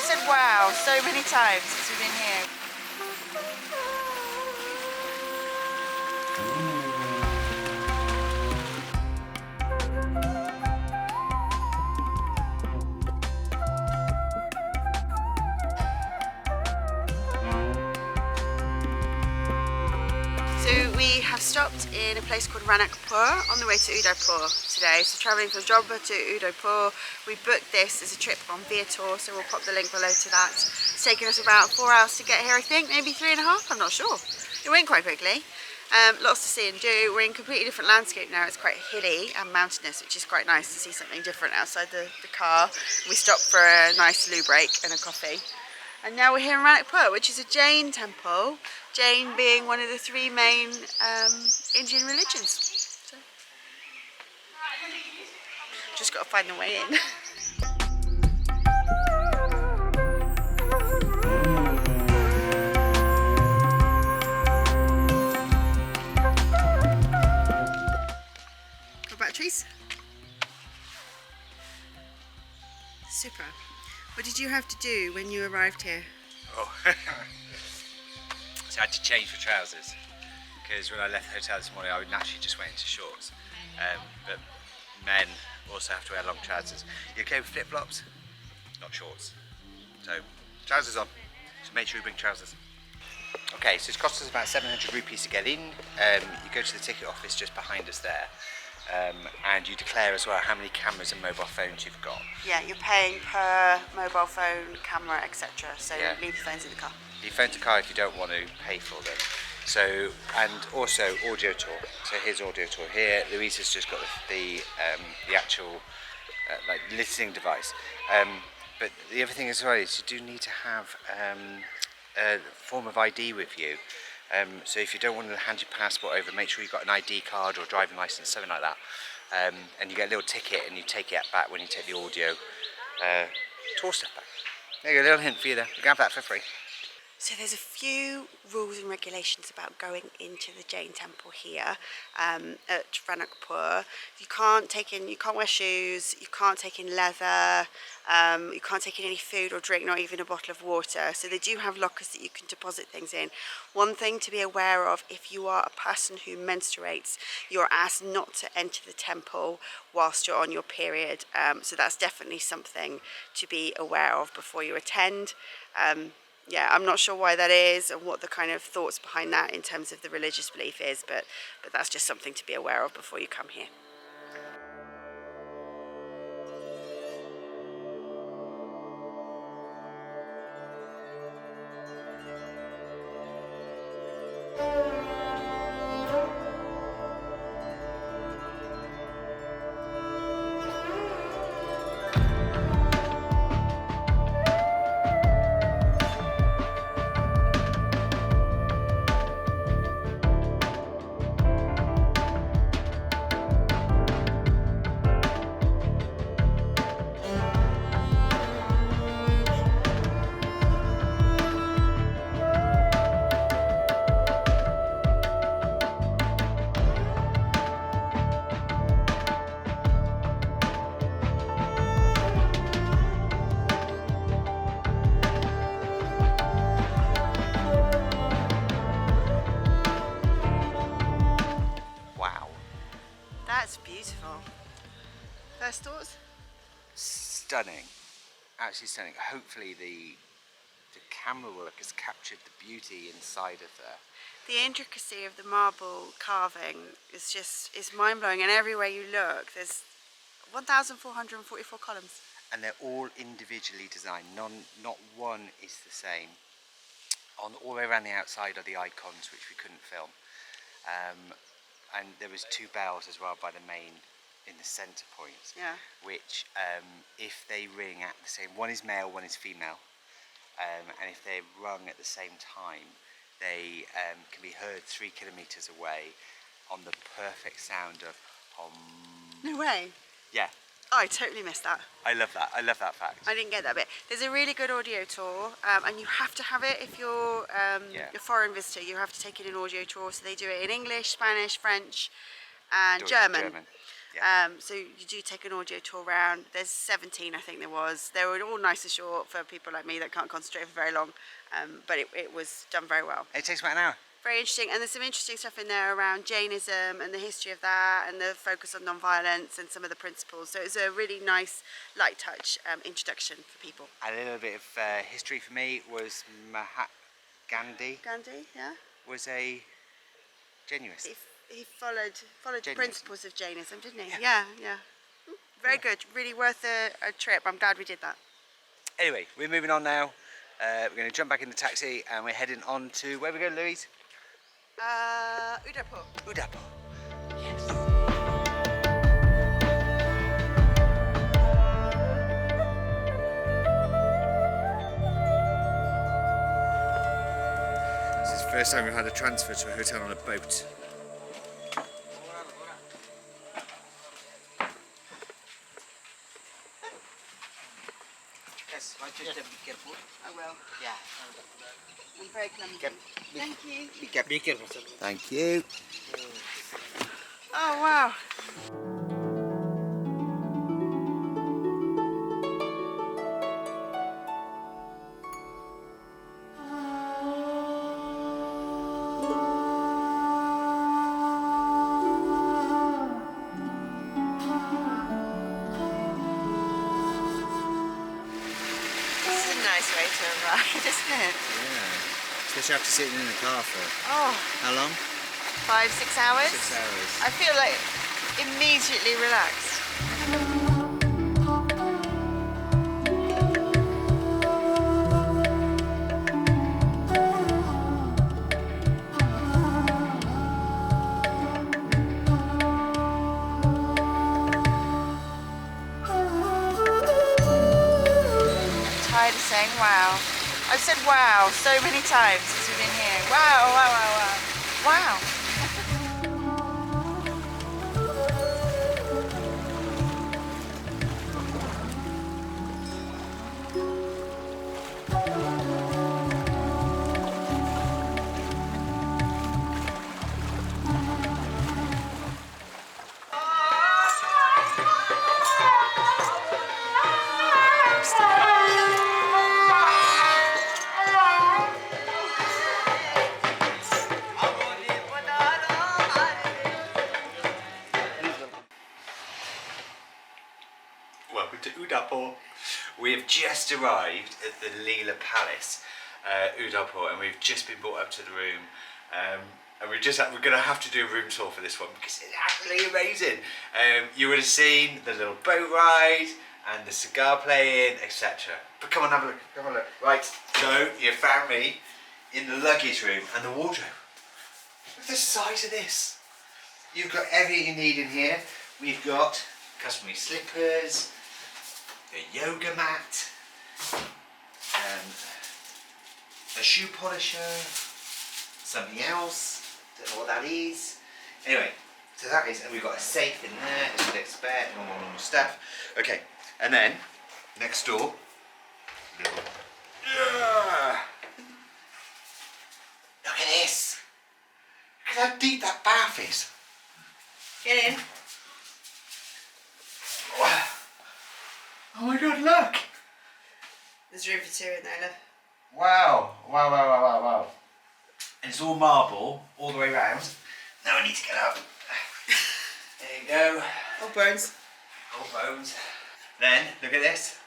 I've said wow so many times since we've been here. So we have stopped in a place called Ranakpur on the way to Udaipur today. So travelling from Jodhpur to Udaipur, we booked this as a trip on Viator, so we'll pop the link below to that. It's taken us about 4 hours to get here, I think, maybe 3.5, I'm not sure. It went quite quickly. Lots to see and do. We're in a completely different landscape now. It's quite hilly and mountainous, which is quite nice to see something different outside the car. We stopped for a nice loo break and a coffee. And now we're here in Ranakpur, which is a Jain temple. Jain being one of the 3 main Indian religions. So, just got to find the way in. Got batteries? Super. What did you have to do when you arrived here? Oh, so I had to change for trousers because when I left the hotel this morning I would naturally just went into shorts, but men also have to wear long trousers. You okay with flip-flops? Not shorts. So trousers on, so make sure you bring trousers. Okay, so it's cost us about 700 rupees to get in. You go to the ticket office just behind us there. And you declare as well how many cameras and mobile phones you've got. Yeah, you're paying per mobile phone, camera, etc. So yeah. Leave your phones in the car. Leave your phones in the car if you don't want to pay for them. So, and also audio tour. So here's audio tour here. Louisa's just got the actual like listening device. But the other thing as well is you do need to have a form of ID with you. So if you don't want to hand your passport over, make sure you've got an ID card or a driving license, something like that. And you get a little ticket and you take it back when you take the audio tour stuff back. There you go, a little hint for you there. You can have that for free. So there's a few rules and regulations about going into the Jain temple here at Ranakpur. You can't wear shoes, you can't take in leather, you can't take in any food or drink, not even a bottle of water. So they do have lockers that you can deposit things in. One thing to be aware of, if you are a person who menstruates, you're asked not to enter the temple whilst you're on your period. So that's definitely something to be aware of before you attend. Yeah, I'm not sure why that is and what the kind of thoughts behind that in terms of the religious belief is, but that's just something to be aware of before you come here. That's beautiful. First thoughts? Stunning, absolutely stunning. Hopefully the camera work has captured the beauty inside of there. The intricacy of the marble carving is mind-blowing, and everywhere you look there's 1,444 columns. And they're all individually designed, not one is the same. All the way around the outside are the icons which we couldn't film. And there was 2 bells as well by the main in the centre points, yeah. Which if they ring at the same, one is male, one is female, and if they're rung at the same time, they can be heard 3 kilometres away on the perfect sound of No way. Yeah. Oh, I totally missed that. I love that fact. I didn't get that bit. There's a really good audio tour, and you have to have it if you're a foreign visitor. You have to take it in audio tour, so they do it in English, Spanish, French, and Deutsch, German. Yeah. So you do take an audio tour around. There's 17, I think there was. They were all nice and short for people like me that can't concentrate for very long, but it was done very well. It takes about an hour. Very interesting, and there's some interesting stuff in there around Jainism and the history of that, and the focus on non-violence and some of the principles. So it's a really nice, light touch introduction for people. A little bit of history for me was Gandhi Gandhi, yeah. was a Jainist. He followed the Jainism. principles of Jainism, didn't he? Yeah. Very good. Really worth a trip. I'm glad we did that. Anyway, we're moving on now. We're going to jump back in the taxi and we're heading on to where we go, Louise? Udaipur. Udaipur. Yes. This is the first time we've had a transfer to a hotel on a boat. Yes, just be careful. I will. Yeah. I'm very clumsy. Thank you. Be careful, sir. Thank you. Oh wow. This is a nice way to arrive, isn't it? Yeah. Especially after sitting in the car for Oh, how long? 5-6 hours. 6 hours. I feel like immediately relaxed. Tired of saying wow. I've said wow so many times since we've been here. Wow, wow, wow, wow. Wow. Welcome to Udaipur. We have just arrived at the Leela Palace, Udaipur, and we've just been brought up to the room. And we're going to have to do a room tour for this one because it's absolutely amazing. You would have seen the little boat ride and the cigar playing, etc. But come on, have a look. Come on, look. Right, so you found me in the luggage room and the wardrobe. Look at the size of this. You've got everything you need in here. We've got customary slippers, a yoga mat, a shoe polisher, something else, don't know what that is. Anyway, so that is, and we've got a safe in there, as you'd expect, normal stuff. Okay, and then, next door, look at this. Look at how deep that bath is. Get in. Oh my god, look! There's room for two in there, look. Wow, wow, wow, wow, wow, wow. And it's all marble, all the way round. Now I need to get up. There you go. Oh, bones. All bones. Then, look at this.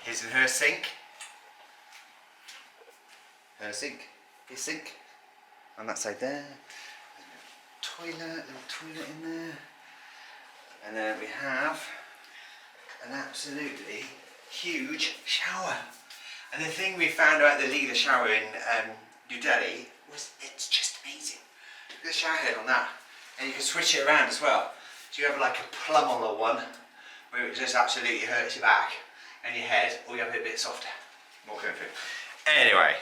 His and her sink. Her sink. His sink. On that side there. Little toilet in there. And then we have an absolutely huge shower. And the thing we found about the Leela shower in New Delhi was it's just amazing. Look at the shower head on that. And you can switch it around as well. So you have like a plumber one where it just absolutely hurts your back and your head, or you have it a bit softer. More comfy. Anyway,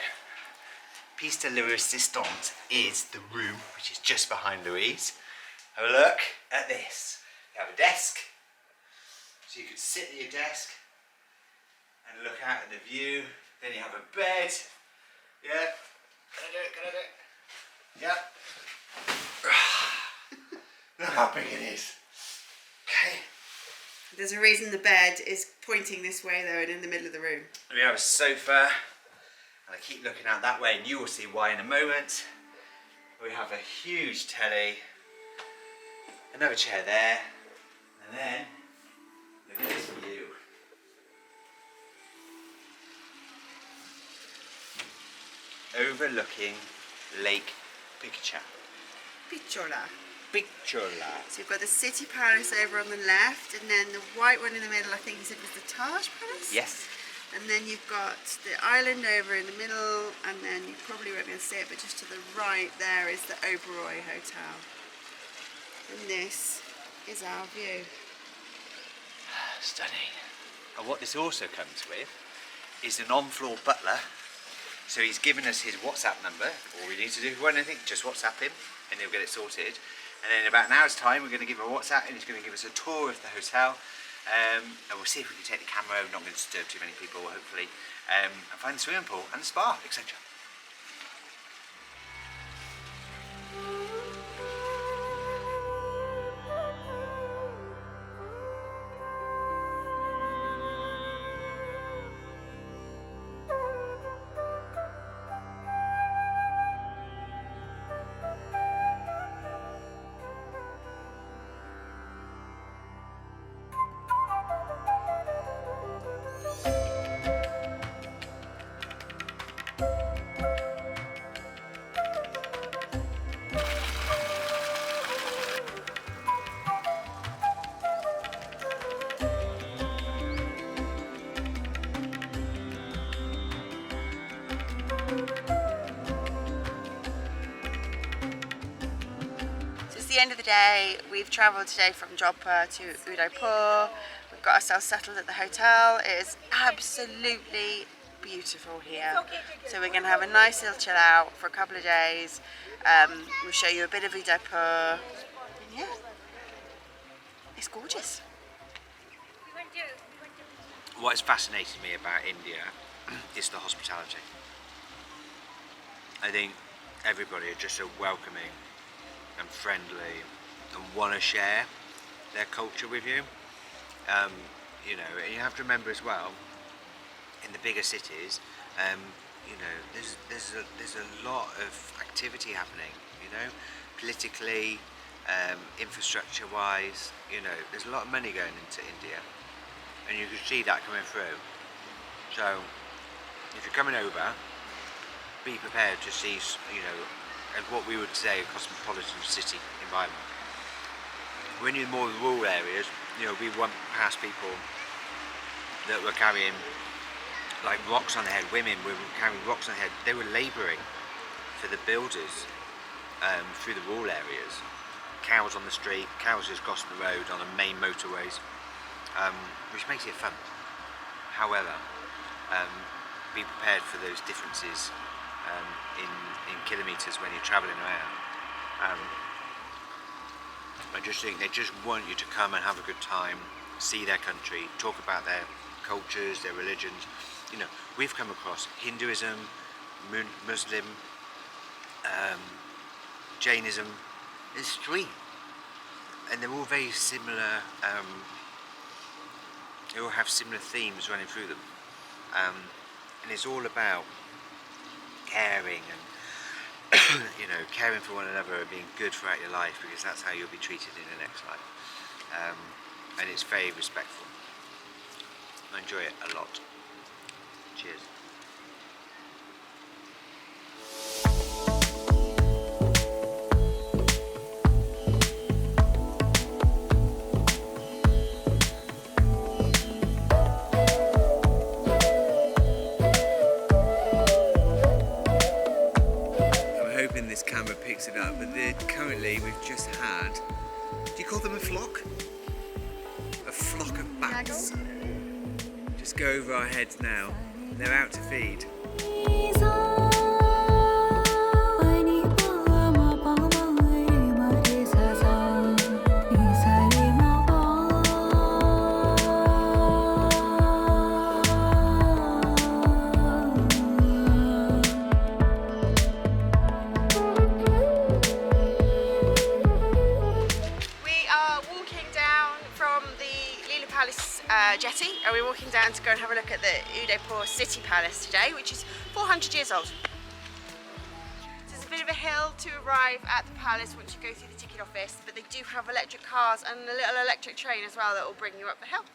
piece de la resistance is the room which is just behind Louise. Have a look at this. You have a desk, so you could sit at your desk and look out at the view. Then you have a bed. Yeah. Can I do it? Can I do it? Yeah. Look how big it is. Okay. There's a reason the bed is pointing this way though and in the middle of the room. We have a sofa, and I keep looking out that way, and you will see why in a moment. We have a huge telly, another chair there, and then look at this view. Overlooking Lake Picture. Piccola. Piccola. So you've got the City Palace over on the left, and then the white one in the middle, I think you said was the Taj Palace? Yes. And then you've got the island over in the middle, and then you probably won't be able to see it, but just to the right there is the Oberoi Hotel. And this is our view. Stunning. And what this also comes with is an on-floor butler. So he's given us his WhatsApp number. All we need to do, if we want anything, just WhatsApp him and he'll get it sorted. And then in about an hour's time, we're going to give him a WhatsApp and he's going to give us a tour of the hotel. And we'll see if we can take the camera. We're not going to disturb too many people, hopefully. And find the swimming pool and the spa, etc. The end of the day, we've travelled today from Jodhpur to Udaipur. We've got ourselves settled at the hotel. It is absolutely beautiful here. So we're going to have a nice little chill out for a couple of days. We'll show you a bit of Udaipur. And yeah, it's gorgeous. What's fascinated me about India is the hospitality. I think everybody are just so welcoming and friendly and want to share their culture with you. You know, and you have to remember as well, in the bigger cities, you know, there's a lot of activity happening. You know, politically, infrastructure-wise. You know, there's a lot of money going into India, and you can see that coming through. So, if you're coming over, be prepared to see, you know, and what we would say a cosmopolitan city environment. When you're in more rural areas, you know, we went past people that were carrying like rocks on their head. Women were carrying rocks on their head. They were labouring for the builders through the rural areas. Cows on the street, cows just crossing the road on the main motorways, which makes it fun. However, be prepared for those differences in kilometres when you're travelling around. I just think they just want you to come and have a good time, see their country, talk about their cultures, their religions. You know, we've come across Hinduism, Muslim, Jainism. There's three, and they're all very similar. They all have similar themes running through them, and it's all about caring and you know, caring for one another and being good throughout your life, because that's how you'll be treated in the next life. And it's very respectful. I enjoy it a lot. Cheers. This camera picks it up, but currently we've just had, do you call them a flock? A flock of bats. Just go over our heads now. They're out to feed. Palace jetty, and we're walking down to go and have a look at the Udaipur City Palace today, which is 400 years old. So it's a bit of a hill to arrive at the palace once you go through the ticket office, but they do have electric cars and a little electric train as well that will bring you up the hill.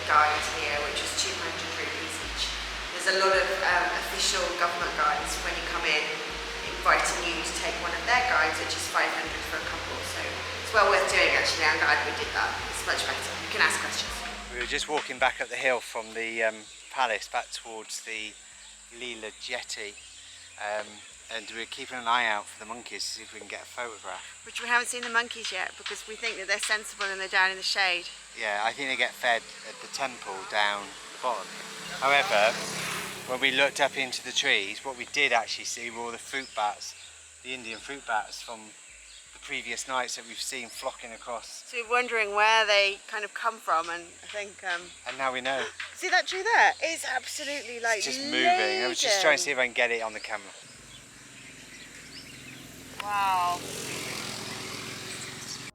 Guides here, which is 200 rupees each. There's a lot of official government guides when you come in, inviting you to take one of their guides, which is 500 for a couple. So it's well worth doing actually. I'm glad we did that. It's much better. You can ask questions. We were just walking back up the hill from the palace back towards the Leela jetty, and we're keeping an eye out for the monkeys to see if we can get a photograph. Which we haven't seen the monkeys yet because we think that they're sensible and they're down in the shade. Yeah, I think they get fed at the temple down the bottom. However, when we looked up into the trees, what we did actually see were all the fruit bats, the Indian fruit bats from the previous nights that we've seen flocking across. So we're wondering where they kind of come from, and I think... and now we know. See that tree there? It's absolutely like it's just moving. I was just trying to see if I can get it on the camera. Wow.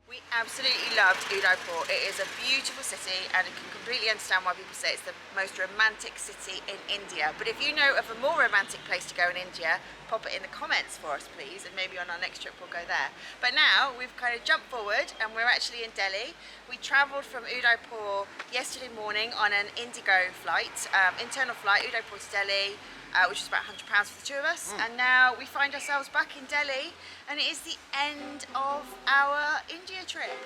We absolutely loved Udaipur. It is a beautiful city, and I can completely understand why people say it's the most romantic city in India. But if you know of a more romantic place to go in India, pop it in the comments for us please, and maybe on our next trip we'll go there. But now we've kind of jumped forward and we're actually in Delhi. We travelled from Udaipur yesterday morning on an Indigo flight, internal flight, Udaipur to Delhi, which is about £100 for the two of us. And now we find ourselves back in Delhi, and it is the end of our India trip.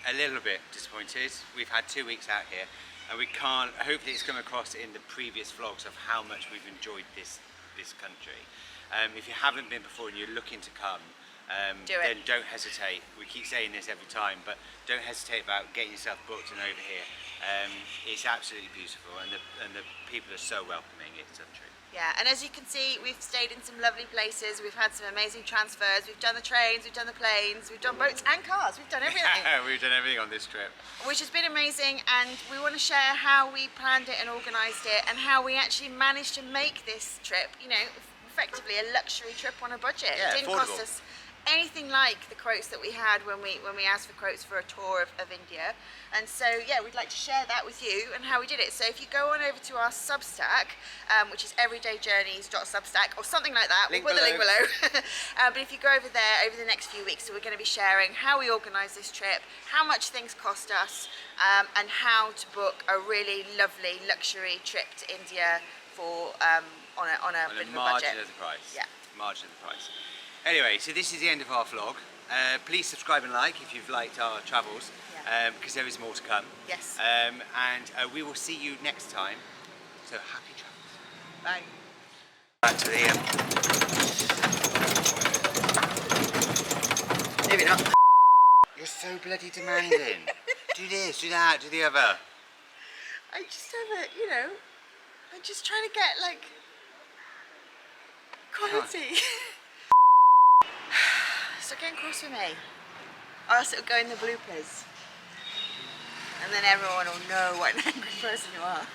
A little bit disappointed. We've had 2 weeks out here, and we can't, hopefully it's come across in the previous vlogs of how much we've enjoyed this country. If you haven't been before and you're looking to come, then don't hesitate. We keep saying this every time, but don't hesitate about getting yourself booked and over here. It's absolutely beautiful, and the people are so welcoming. It's untrue. Yeah, and as you can see, we've stayed in some lovely places. We've had some amazing transfers. We've done the trains, we've done the planes, we've done boats and cars. We've done everything. We've done everything on this trip, which has been amazing, and we want to share how we planned it and organised it, and how we actually managed to make this trip, you know, effectively a luxury trip on a budget. Yeah, it didn't affordable. cost us anything like the quotes that we had when we asked for quotes for a tour of India. And so yeah, we'd like to share that with you and how we did it. So if you go on over to our Substack, which is everydayjourneys.substack or something like that, we'll put the link below. But if you go over there over the next few weeks, so we're going to be sharing how we organised this trip, how much things cost us, and how to book a really lovely luxury trip to India for on a bit of a budget. Margin of the price. Yeah. Margin of the price. Anyway, so this is the end of our vlog. Please subscribe and like if you've liked our travels, because there is more to come. Yes. And we will see you next time. So happy travels. Bye. Back to the Maybe not. You're so bloody demanding. Do this, do that, do the other. I just have a, you know, I'm just trying to get like quality. So getting cross with me, or else it'll go in the bloopers, and then everyone will know what an angry person you are.